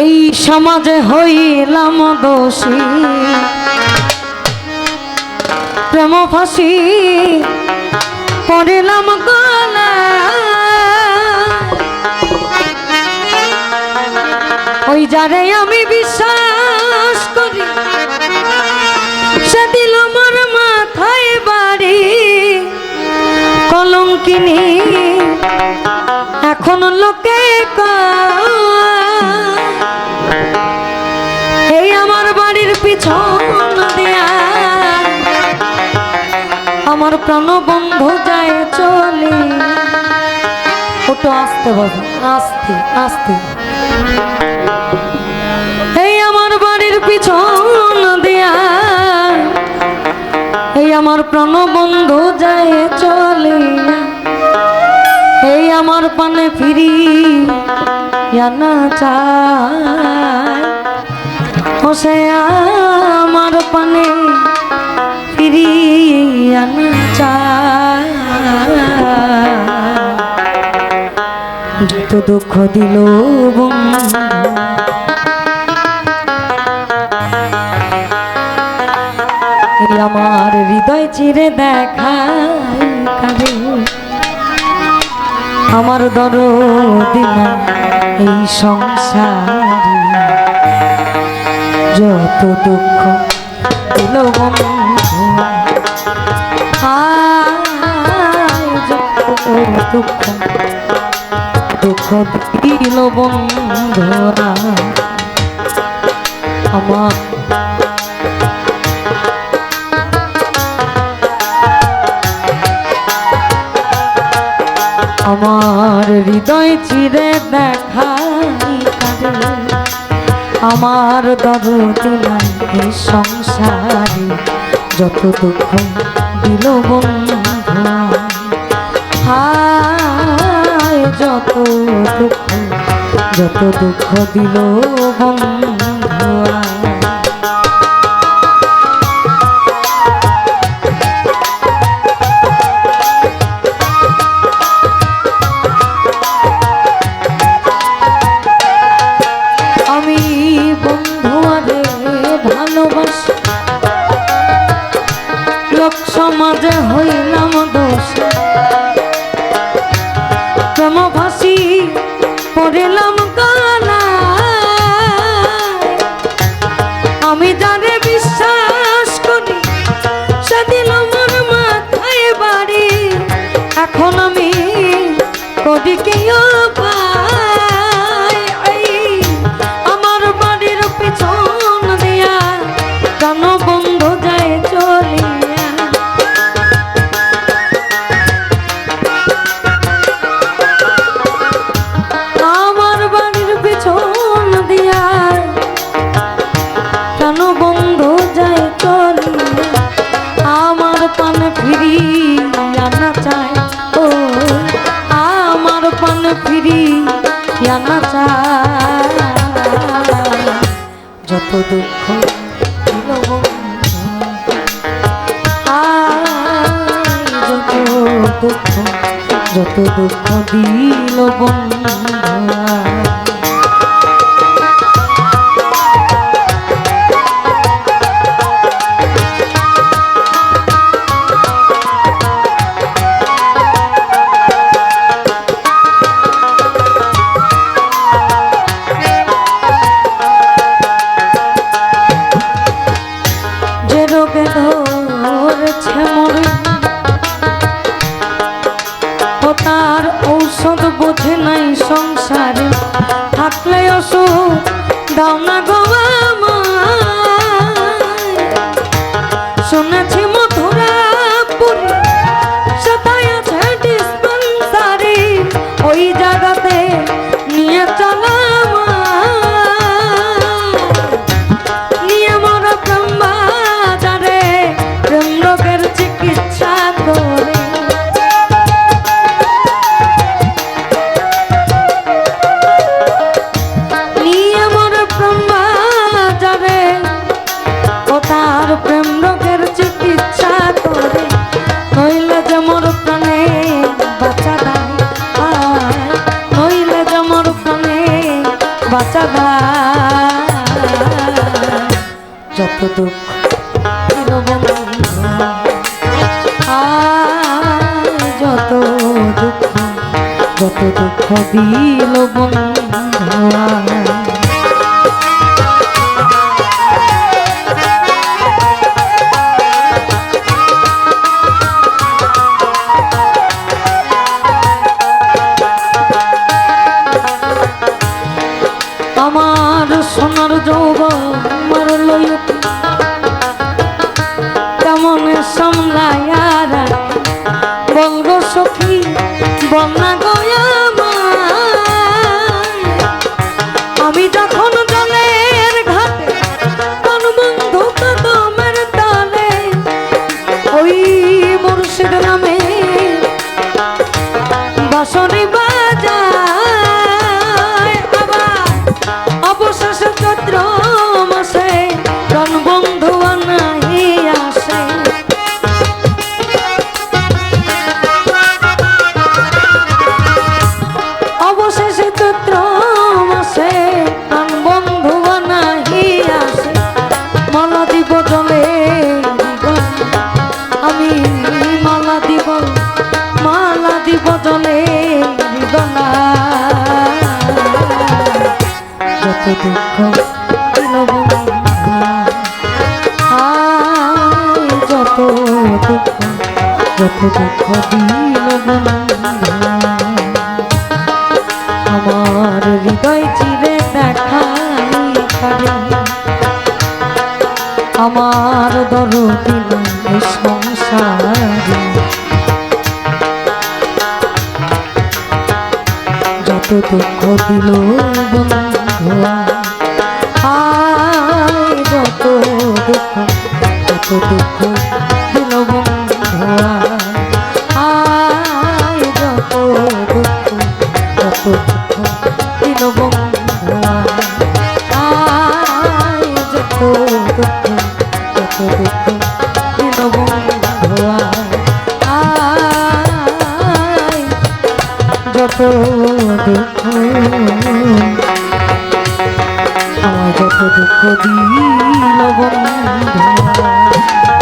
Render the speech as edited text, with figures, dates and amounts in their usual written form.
এই সমাজে হইলাম দোষী, প্রেম ফাঁসি পড়িলাম গলা। ওই যারে আমি বিশ্বাস করি সে দিল মোর মাথায় বাড়ি। কলঙ্কিনী এখন লোকে এই আমার বাড়ির পিছন দিয়া আমার প্রাণবন্ধু যায় চলে। ওটা আস্তে বাজে, আস্তে আস্তে। এই আমার বাড়ির পিছন দিয়া এই আমার প্রাণবন্ধু যায় চলে। এই আমার পানে ফিরি না চায়, সে আমার পানে ফিরি না চায়। যত দুঃখ দিল বন্ধু এই আমার হৃদয় চিরে দেখায় কারে। আমার দরদি না এই সংসারে, যত দুঃখ দিল বন্ধু দুঃখ দুঃখ দিল বন্ধুরা আমার। আমার হৃদয় চিরে দেখাই কারে। আমার দরদি নাই এই সংসারে, যত দুঃখ দিল বন্ধু হায়। যত দুঃখ দিল বন্ধু। সমাজে হইলাম দোষী, প্রেম ফাঁসি পড়িলাম গলা। আমি যারে বিশ্বাস করি সে দিল মোর মাথায় বাড়ি। এখন আমি করি কি উপায়? আমার বাড়ির পিছন দিয়া কেন বন্ধু যায় চলিয়া। ফিরিয়া চায় ও আমার পান ফিরিয়া চায়। যত দুঃখ দিল যত দুঃখ দিল বন্ধু। তার ঔষধ বোঝে নাই বাঁচাবা যত দুঃখ দিল বন্ধু যত দুঃখ দিল বন্ধু আমার সোনার যৌবন মারল কেমন সামলাইয়া বলব সখী বন্যা গয়া আমি যখন জলের ঘাটে কোন বন্ধু কদমের তলে ওই মুর্শিদ নামে বাঁশরি বাজায় আবার অবশেষে চৈত্র মাসে প্রাণ বন্ধু আনাই আসে অবশেষে চৈত্র মাসে প্রাণ বন্ধু আনাই আসে মালা দিব জলে আমি মালা দিব জলে গলা যত দুঃখ দিল যত দুঃখ দিল আমার হৃদয় চিরে দেখাই আমার দরদি সংসারে যত দুঃখ দিল বন্ধু যত দুঃখ দিল বন্ধু যত দুঃখ দিল বন্ধু যত দুঃখ দিল বন্ধু যত দুঃখ আমার যত দুঃখ দিল বন্ধু